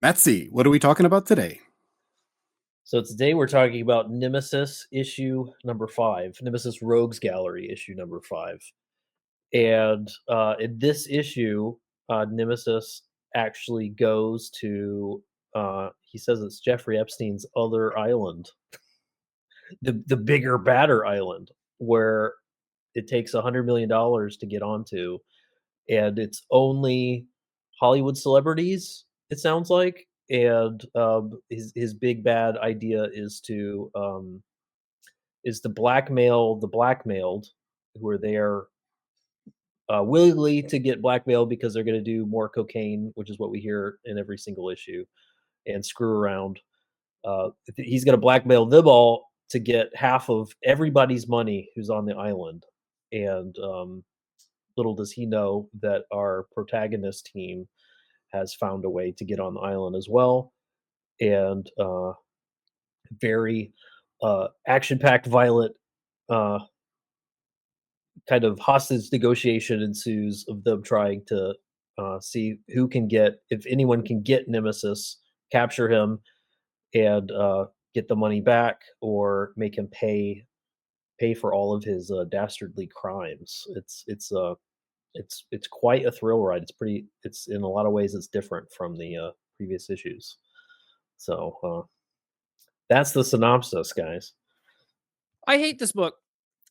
Betsy, what are we talking about today? So today we're talking about Nemesis issue number 5, Nemesis Rogues Gallery issue number 5. And in this issue, Nemesis actually goes to, he says it's Jeffrey Epstein's other island, the bigger, badder island, where it takes $100 million to get onto, and it's only Hollywood celebrities, it sounds like. And his big bad idea is to blackmail the blackmailed, who are there willingly to get blackmailed because they're going to do more cocaine, which is what we hear in every single issue, and screw around. He's going to blackmail them all to get half of everybody's money who's on the island. And little does he know that our protagonist team has found a way to get on the island as well. And very action-packed, violent uh, kind of hostage negotiation ensues of them trying to see who can get, if anyone can get Nemesis, capture him, and get the money back, or make him pay for all of his dastardly crimes. It's quite a thrill ride. It's in a lot of ways it's different from the previous issues. So that's the synopsis, guys. I hate this book.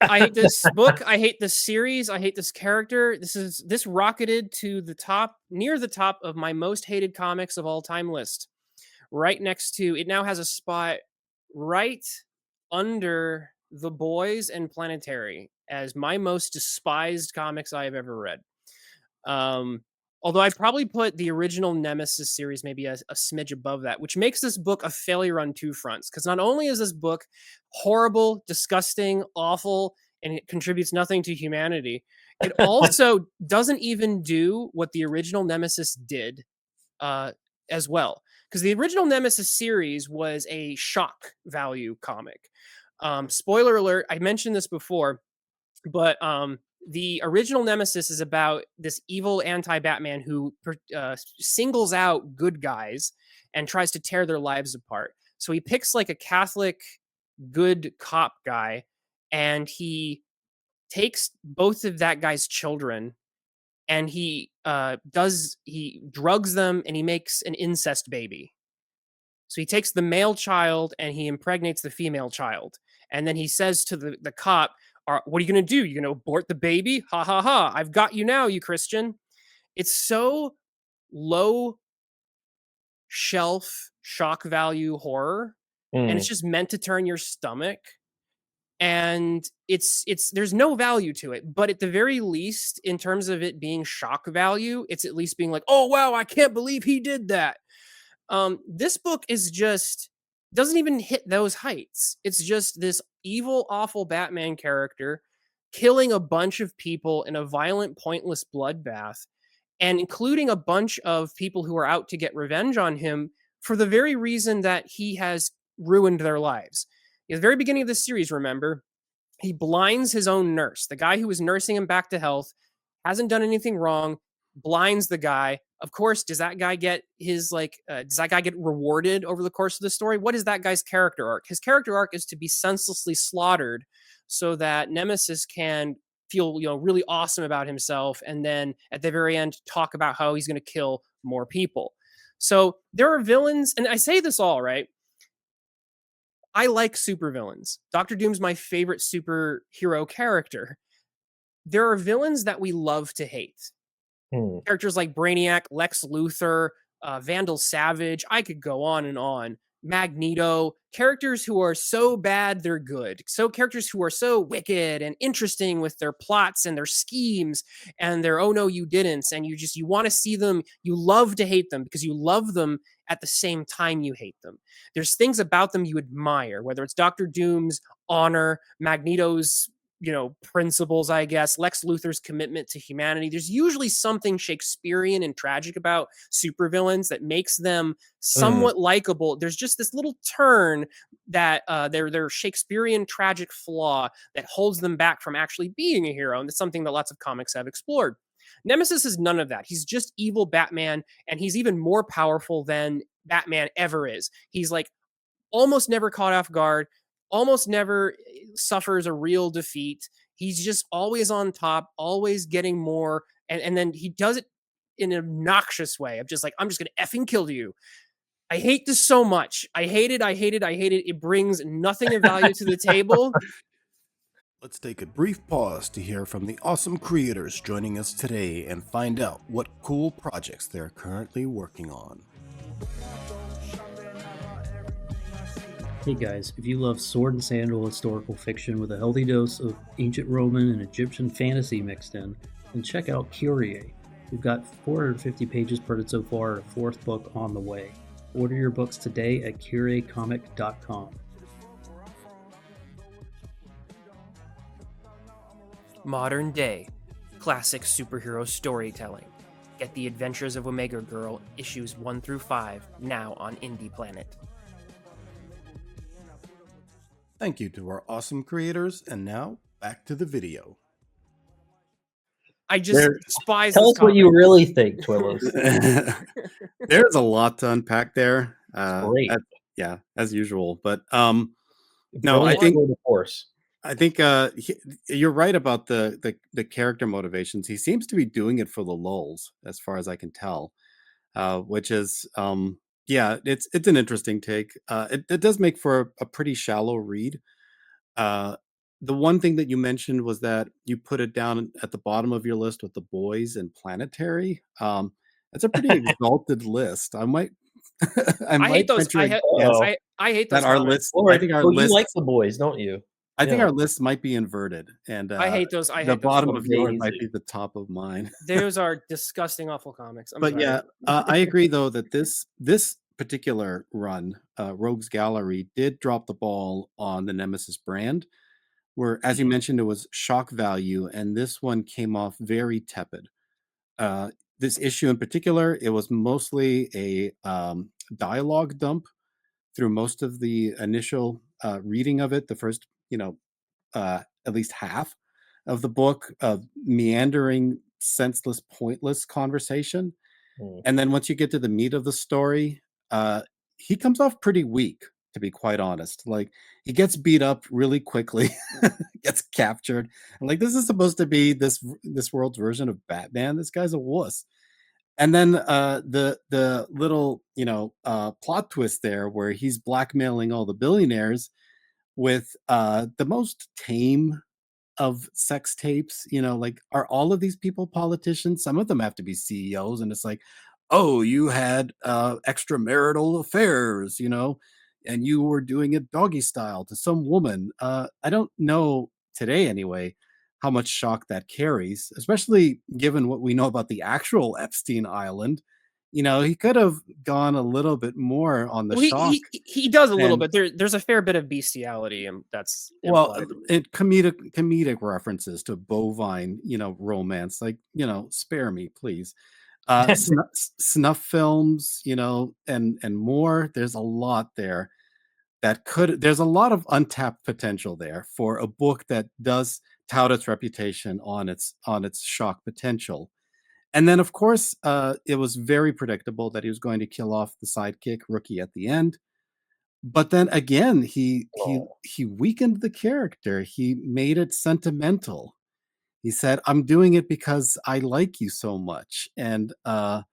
I hate this book. I hate this series. I hate this character. This rocketed to the top, near the top of my most hated comics of all time list. Right next to it now has a spot right under The Boys and Planetary as my most despised comics I have ever read. Although I'd probably put the original Nemesis series maybe a smidge above that, which makes this book a failure on two fronts. Because not only is this book horrible, disgusting, awful, and it contributes nothing to humanity, it also doesn't even do what the original Nemesis did as well. Because the original Nemesis series was a shock value comic. Spoiler alert, I mentioned this before, but the original Nemesis is about this evil anti-Batman who singles out good guys and tries to tear their lives apart. So he picks like a Catholic good cop guy, and he takes both of that guy's children, and he drugs them, and he makes an incest baby. So he takes the male child and he impregnates the female child. And then he says to the cop, what are you going to do? You're going to abort the baby? Ha ha ha. I've got you now, you Christian. It's so low shelf shock value horror. And it's just meant to turn your stomach. And there's no value to it. But at the very least, in terms of it being shock value, it's at least being like, oh, wow, I can't believe he did that. This book is just doesn't even hit those heights. It's just this evil, awful Batman character killing a bunch of people in a violent, pointless bloodbath, and including a bunch of people who are out to get revenge on him for the very reason that he has ruined their lives. At the very beginning of the series, remember, he blinds his own nurse. The guy who was nursing him back to health hasn't done anything wrong, blinds the guy. Of course, does that guy get does that guy get rewarded over the course of the story? What is that guy's character arc? His character arc is to be senselessly slaughtered so that Nemesis can feel, really awesome about himself, and then at the very end talk about how he's going to kill more people. So there are villains, and I say this all right. I like supervillains. Dr. Doom's my favorite superhero character. There are villains that we love to hate. Characters like Brainiac, Lex Luthor, Vandal Savage. I could go on and on. Magneto. Characters who are so bad they're good. So characters who are so wicked and interesting with their plots and their schemes and their oh no you didn't, and you want to see them. You love to hate them because you love them at the same time you hate them. There's things about them you admire, whether it's Dr. Doom's honor, Magneto's principles, I guess, Lex Luthor's commitment to humanity. There's usually something Shakespearean and tragic about supervillains that makes them somewhat likable. There's just this little turn that their Shakespearean tragic flaw that holds them back from actually being a hero. And that's something that lots of comics have explored. Nemesis is none of that. He's just evil Batman, and he's even more powerful than Batman ever is. He's like almost never caught off guard, almost never suffers a real defeat. He's just always on top, always getting more, and then he does it in an obnoxious way of just like, I'm just gonna effing kill you. I hate this so much. I hate it. I hate it. I hate it. It brings nothing of value to the table. Let's take a brief pause to hear from the awesome creators joining us today and find out what cool projects they're currently working on. Hey guys, if you love sword and sandal historical fiction with a healthy dose of ancient Roman and Egyptian fantasy mixed in, then check out Kyrie. We've got 450 pages printed so far, a fourth book on the way. Order your books today at curiecomic.com. Modern day, classic superhero storytelling. Get The Adventures of Omega Girl, issues 1 through 5, now on Indie Planet. Thank you to our awesome creators, and now back to the video. I just despise Tell this us what you comic. really think, Twitless. There's a lot to unpack there. Great. Yeah, as usual. But No, I think the force. you're right about the character motivations. He seems to be doing it for the lulz, as far as I can tell, which is it's an interesting take. It does make for a pretty shallow read. The one thing that you mentioned was that you put it down at the bottom of your list with the boys and planetary. That's a pretty exalted list. I might I hate those. venture a guess I hate those that our comics. list. I think our you list. like the boys, don't you? I think Yeah. our list might be inverted, and I hate those. I the hate those bottom comics. of yours might be Amazing. the top of mine. Those are disgusting, awful comics. I'm But sorry. yeah, I agree though that this particular run, Rogues Gallery, did drop the ball on the Nemesis brand, where, as you mentioned, it was shock value, and this one came off very tepid. This issue in particular, it was mostly a dialogue dump through most of the initial reading of it. The first, at least half of the book of meandering, senseless, pointless conversation. Mm. And then once you get to the meat of the story, he comes off pretty weak, to be quite honest. Like, he gets beat up really quickly, gets captured. And like, this is supposed to be this world's version of Batman. This guy's a wuss. And then the little plot twist there, where he's blackmailing all the billionaires with the most tame of sex tapes. Like, are all of these people politicians? Some of them have to be CEOs, and it's like, oh, you had extramarital affairs, and you were doing it doggy style to some woman. I don't know today anyway how much shock that carries, especially given what we know about the actual Epstein Island. He could have gone a little bit more on the Well, shock. he does a little and- bit. There's a fair bit of bestiality, and that's Well, implied. it comedic references to bovine, romance, like, spare me, please. Snuff films, and more. There's a lot there there's a lot of untapped potential there for a book that does tout its reputation on its shock potential. And then, of course, it was very predictable that he was going to kill off the sidekick Rookie at the end. But then again, he weakened the character. He made it sentimental. He said, "I'm doing it because I like you so much, and I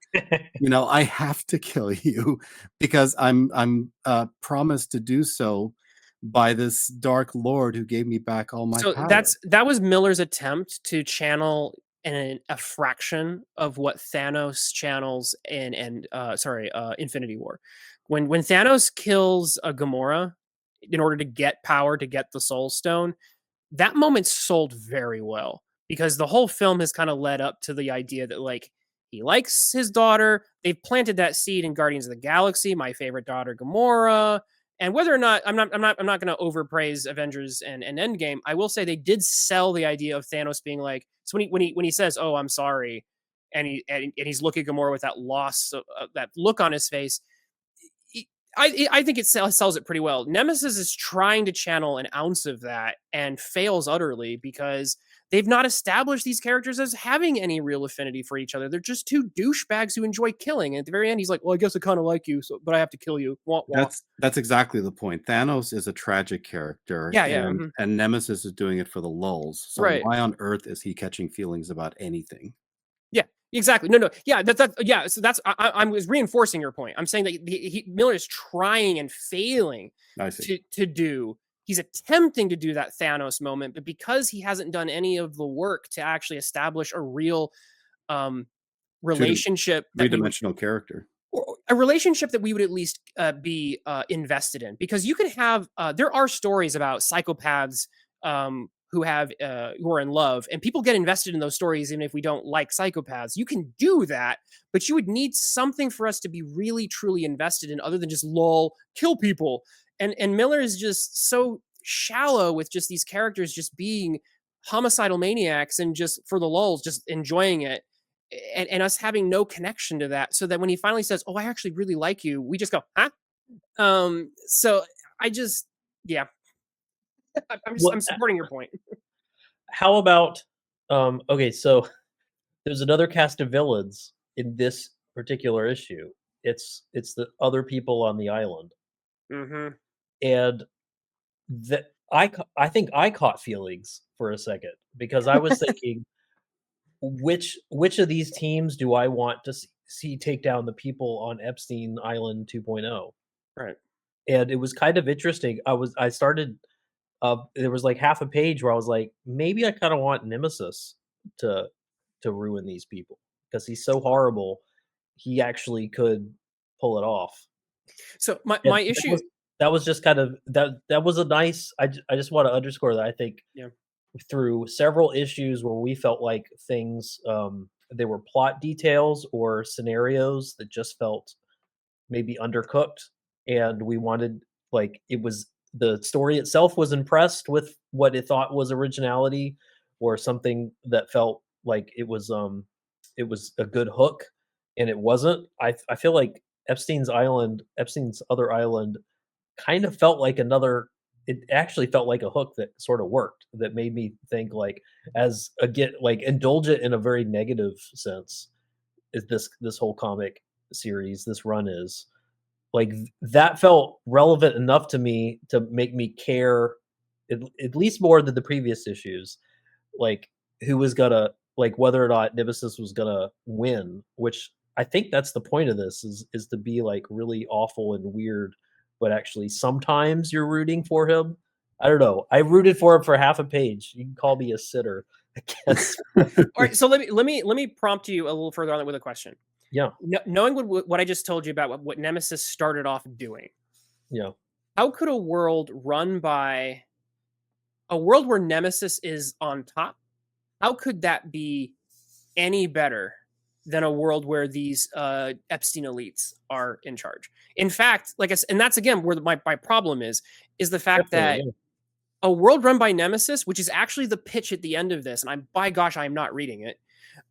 have to kill you because I'm promised to do so by this dark lord who gave me back all my So power." that was Millar's attempt to channel a fraction of what Thanos channels in Infinity War. When Thanos kills a Gamora in order to get power to get the Soul Stone, that moment sold very well because the whole film has kind of led up to the idea that like he likes his daughter. They've planted that seed in Guardians of the Galaxy, my favorite daughter Gamora. And whether or not I'm not going to overpraise Avengers and Endgame, I will say they did sell the idea of Thanos being like, so when he says, "Oh, I'm sorry," and he's looking at Gamora with that loss, that look on his face. I think it sells it pretty well. Nemesis is trying to channel an ounce of that and fails utterly because they've not established these characters as having any real affinity for each other. They're just two douchebags who enjoy killing. And at the very end, he's like, "Well, I guess I kind of like you, so but I have to kill you." Wah, wah. That's exactly the point. Thanos is a tragic character, Yeah, yeah, and Nemesis is doing it for the lulls. So right. why on earth is he catching feelings about anything? Yeah, exactly. No, yeah, yeah. So that's I was reinforcing your point. I'm saying that Miller is trying and failing I see. to do. He's attempting to do that Thanos moment, but because he hasn't done any of the work to actually establish a real um, relationship that we would Three-dimensional character. or a relationship that we would at least be invested in, because you can have there are stories about psychopaths who are in love, and people get invested in those stories even if we don't like psychopaths. You can do that, but you would need something for us to be really truly invested in other than just lol kill people. And Miller is just so shallow with just these characters just being homicidal maniacs and just for the lulz just enjoying it, and us having no connection to that, so that when he finally says, "Oh, I actually really like you," we just go, "Huh?" So I just, yeah, I'm supporting your point. How about okay, so there's another cast of villains in this particular issue. It's the other people on the island. Hmm. And that I think I caught feelings for a second because I was thinking which of these teams do I want to see take down the people on Epstein Island 2.0? Right. And it was kind of interesting. I started there was like half a page where I was like, maybe I kind of want Nemesis to ruin these people because he's so horrible. He actually could pull it off. So my And issue, that was just kind of that was a nice. I just want to underscore that I think yeah, through several issues where we felt like things they were plot details or scenarios that just felt maybe undercooked, and we wanted like it was the story itself was impressed with what it thought was originality or something that felt like it was a good hook, and it wasn't. I feel like Epstein's other island kind of felt like another it actually felt like a hook that sort of worked, that made me think like as again like indulgent in a very negative sense is this whole comic series, this run is. Like that felt relevant enough to me to make me care at least more than the previous issues. Like who was gonna like whether or not Nemesis was gonna win, which I think that's the point of this is to be like really awful and weird, but actually sometimes you're rooting for him. I don't know. I rooted for him for half a page. You can call me a sitter, I guess. all right. So let me prompt you a little further on it with a question. Yeah. Knowing what I just told you about what Nemesis started off doing, Yeah. how could a world where Nemesis is on top, how could that be any better than a world where these Epstein elites are in charge? In fact, like I said, and that's again where my problem is the fact that Definitely, a world run by Nemesis, which is actually the pitch at the end of this, and by gosh, I am not reading it.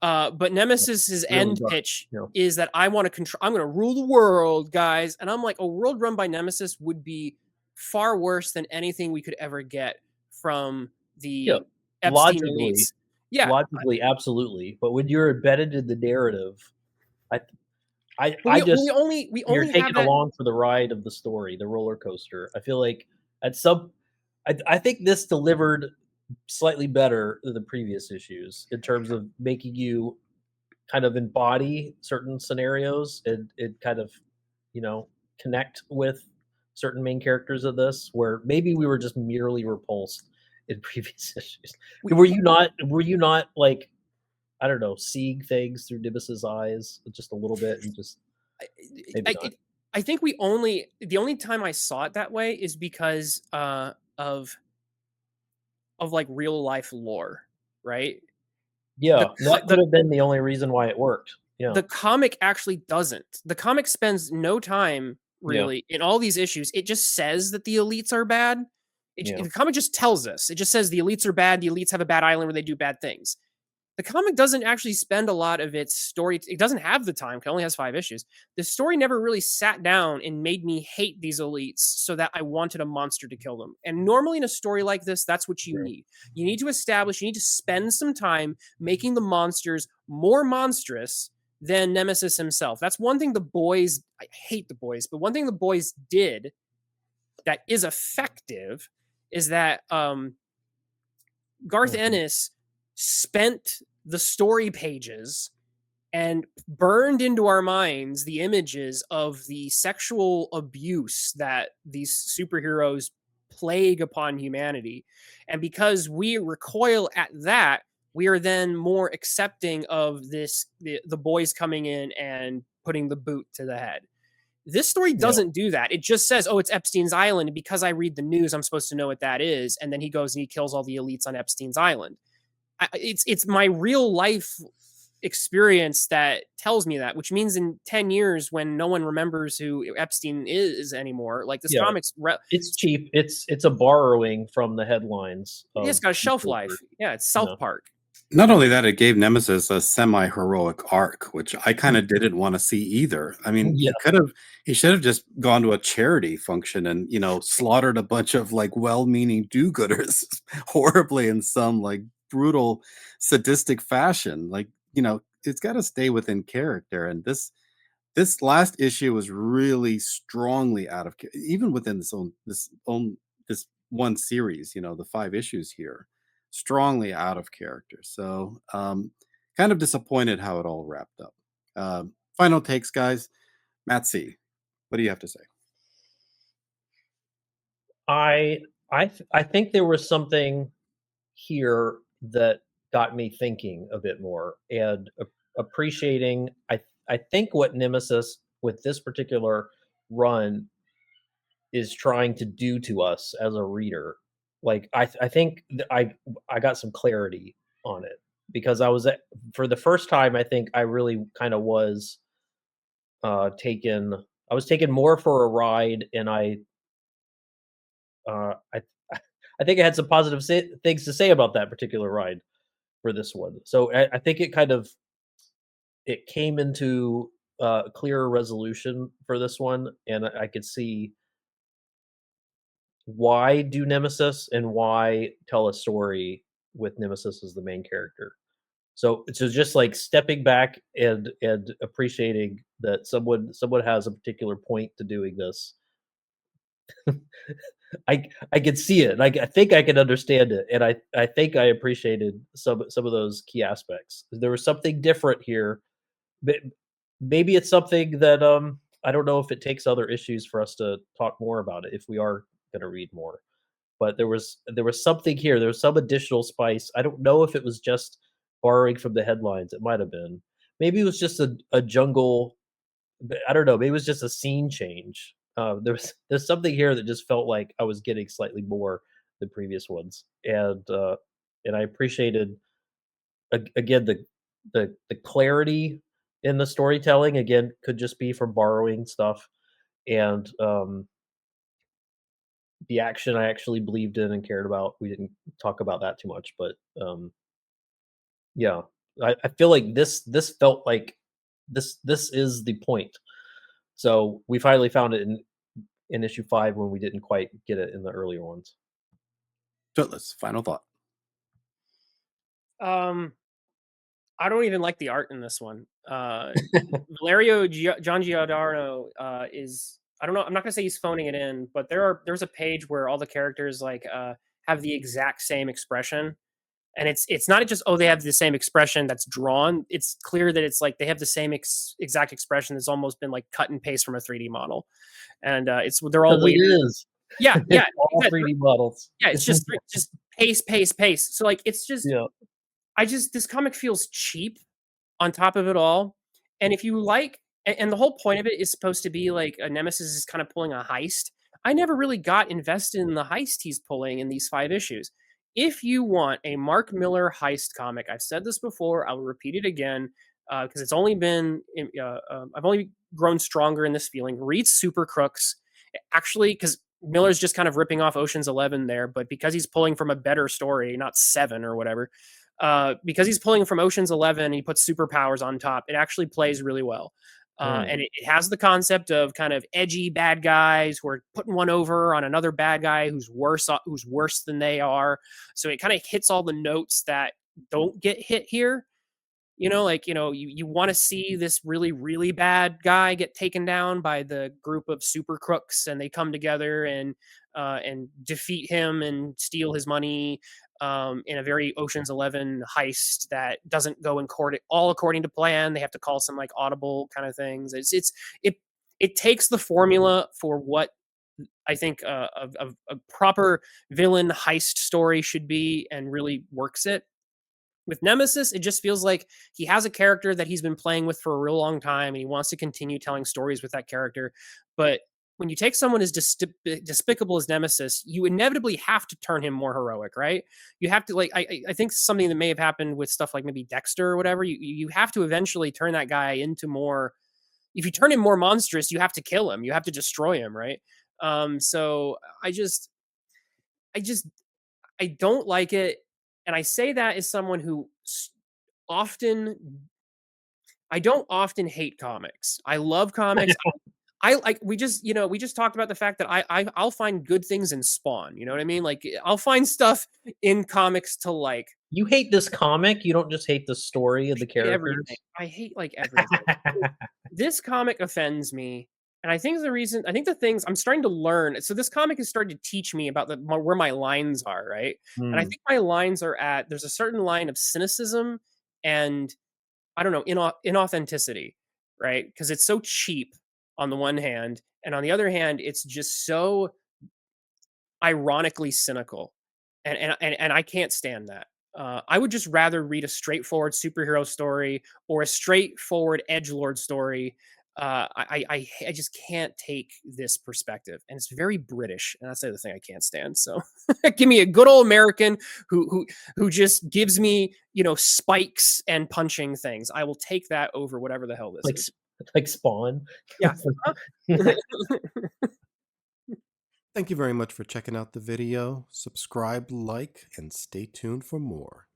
But Nemesis's yeah. Really end dark. pitch Yeah. is that I want to control. I'm going to rule the world, guys. And I'm like, a world run by Nemesis would be far worse than anything we could ever get from Yeah. the Epstein Logically. elites. Yeah, Logically, absolutely. But when you're embedded in the narrative, I we just only you're have taken that. along for the ride of the story, the roller coaster. I feel like at some I think this delivered slightly better than the previous issues in terms of making you kind of embody certain scenarios and kind of, you know, connect with certain main characters of this where maybe we were just merely repulsed in previous issues. We, Were you not like I don't know, seeing things through Nibus's eyes just a little bit and just maybe not. I think the only time I saw it that way is because of like real life lore, right? Yeah, that could The have been the only reason why it worked. Yeah. the comic actually doesn't. The comic spends no time Yeah. really in all these issues. It just says that the elites are bad. Yeah. The comic just tells us. It just says the elites are bad. The elites have a bad island where they do bad things. The comic doesn't actually spend a lot of its story. It doesn't have the time. It only has 5 issues. The story never really sat down and made me hate these elites so that I wanted a monster to kill them. And normally in a story like this, that's what you need. You need to establish, you need to spend some time making the monsters more monstrous than Nemesis himself. That's one thing the boys, I hate the boys, but one thing the boys did that is effective is that Garth Ennis spent the story pages and burned into our minds the images of the sexual abuse that these superheroes plague upon humanity. And because we recoil at that, we are then more accepting of this, the boys coming in and putting the boot to the head. This story doesn't do that. It just says, oh, it's Epstein's Island. And because I read the news, I'm supposed to know what that is. And then he goes and he kills all the elites on Epstein's Island. It's my real life experience that tells me that, which means in 10 years when no one remembers who Epstein is anymore, like this comics it's cheap, it's a borrowing from the headlines. It's got a shelf life. It's South Park. Not only that, it gave Nemesis a semi-heroic arc, which I kind of didn't want to see either. I mean, he should have just gone to a charity function and, slaughtered a bunch of like well-meaning do-gooders horribly in some like brutal, sadistic fashion. Like, it's got to stay within character. And this last issue was really strongly out of, even within this one series, the 5 issues here, strongly out of character. So kind of disappointed how it all wrapped up. Final takes, guys. Matt C, what do you have to say? I think there was something here that got me thinking a bit more and appreciating. I think what Nemesis with this particular run is trying to do to us as a reader. Like I think I got some clarity on it because for the first time, I think I really kind of was taken more for a ride, and I think I had some positive things to say about that particular ride for this one. So I think it came into clearer resolution for this one, and I could see why do Nemesis and why tell a story with Nemesis as the main character. So just like stepping back and appreciating that someone has a particular point to doing this. I could see it. I think I can understand it, and I think I appreciated some of those key aspects. There was something different here. Maybe it's something that I don't know if it takes other issues for us to talk more about it if we are going to read more. But there was something here. There was some additional spice. I don't know if it was just borrowing from the headlines. It might have been. Maybe it was just a jungle. I don't know. Maybe it was just a scene change. There's something here that just felt like I was getting slightly more than previous ones, and I appreciated again the clarity in the storytelling. Again, could just be from borrowing stuff, and the action I actually believed in and cared about. We didn't talk about that too much, but yeah, I feel like this felt like this is the point. So we finally found it in issue 5 when we didn't quite get it in the earlier ones. Twitless, final thought. I don't even like the art in this one. Valerio Giangiardino is, I don't know, I'm not gonna say he's phoning it in, but there's a page where all the characters like have the exact same expression. And it's not just, they have the same expression that's drawn. It's clear that it's like they have the same exact expression that's almost been like cut and paste from a 3D model. And they're all it is. Yeah, all 3D models. Yeah, it's just paste. So like it's just this comic feels cheap on top of it all. And if you like, and the whole point of it is supposed to be like a Nemesis is kind of pulling a heist. I never really got invested in the heist he's pulling in these 5 issues. If you want a Mark Millar heist comic, I've said this before, I'll repeat it again, because it's only been, I've only grown stronger in this feeling. Read Super Crooks. Actually, because Miller's just kind of ripping off Ocean's 11 there, but because he's pulling from a better story, not 7 or whatever, because he's pulling from Ocean's 11 and he puts superpowers on top, it actually plays really well. And it has the concept of kind of edgy bad guys who are putting one over on another bad guy who's worse than they are. So it kind of hits all the notes that don't get hit here. You want to see this really, really bad guy get taken down by the group of super crooks, and they come together and defeat him and steal his money in a very Ocean's 11 heist that doesn't go in court all according to plan. They have to call some like audible kind of things. It takes the formula for what I think a proper villain heist story should be and really works it. With Nemesis, it just feels like he has a character that he's been playing with for a real long time, and he wants to continue telling stories with that character. But when you take someone as despicable as Nemesis, you inevitably have to turn him more heroic, right? You have to, like, I think something that may have happened with stuff like maybe Dexter or whatever. You have to eventually turn that guy into more. If you turn him more monstrous, you have to kill him. You have to destroy him, right? So I don't like it. And I say that as someone who I don't often hate comics. I love comics. I like we just talked about the fact that I'll find good things in Spawn. You know what I mean? Like I'll find stuff in comics to like. You hate this comic. You don't just hate the story of the characters. Everything. I hate like everything. This comic offends me. And I think the things I'm starting to learn. So this comic has started to teach me about where my lines are, right? And I think my lines are there's a certain line of cynicism and I don't know, inauthenticity, right? Because it's so cheap on the one hand, and on the other hand, it's just so ironically cynical, and I can't stand that. I would just rather read a straightforward superhero story or a straightforward edgelord story. I just can't take this perspective, and it's very British, and that's the other thing I can't stand. So, give me a good old American who just gives me spikes and punching things. I will take that over whatever the hell this is. Like Spawn. Yeah. Thank you very much for checking out the video. Subscribe, like, and stay tuned for more.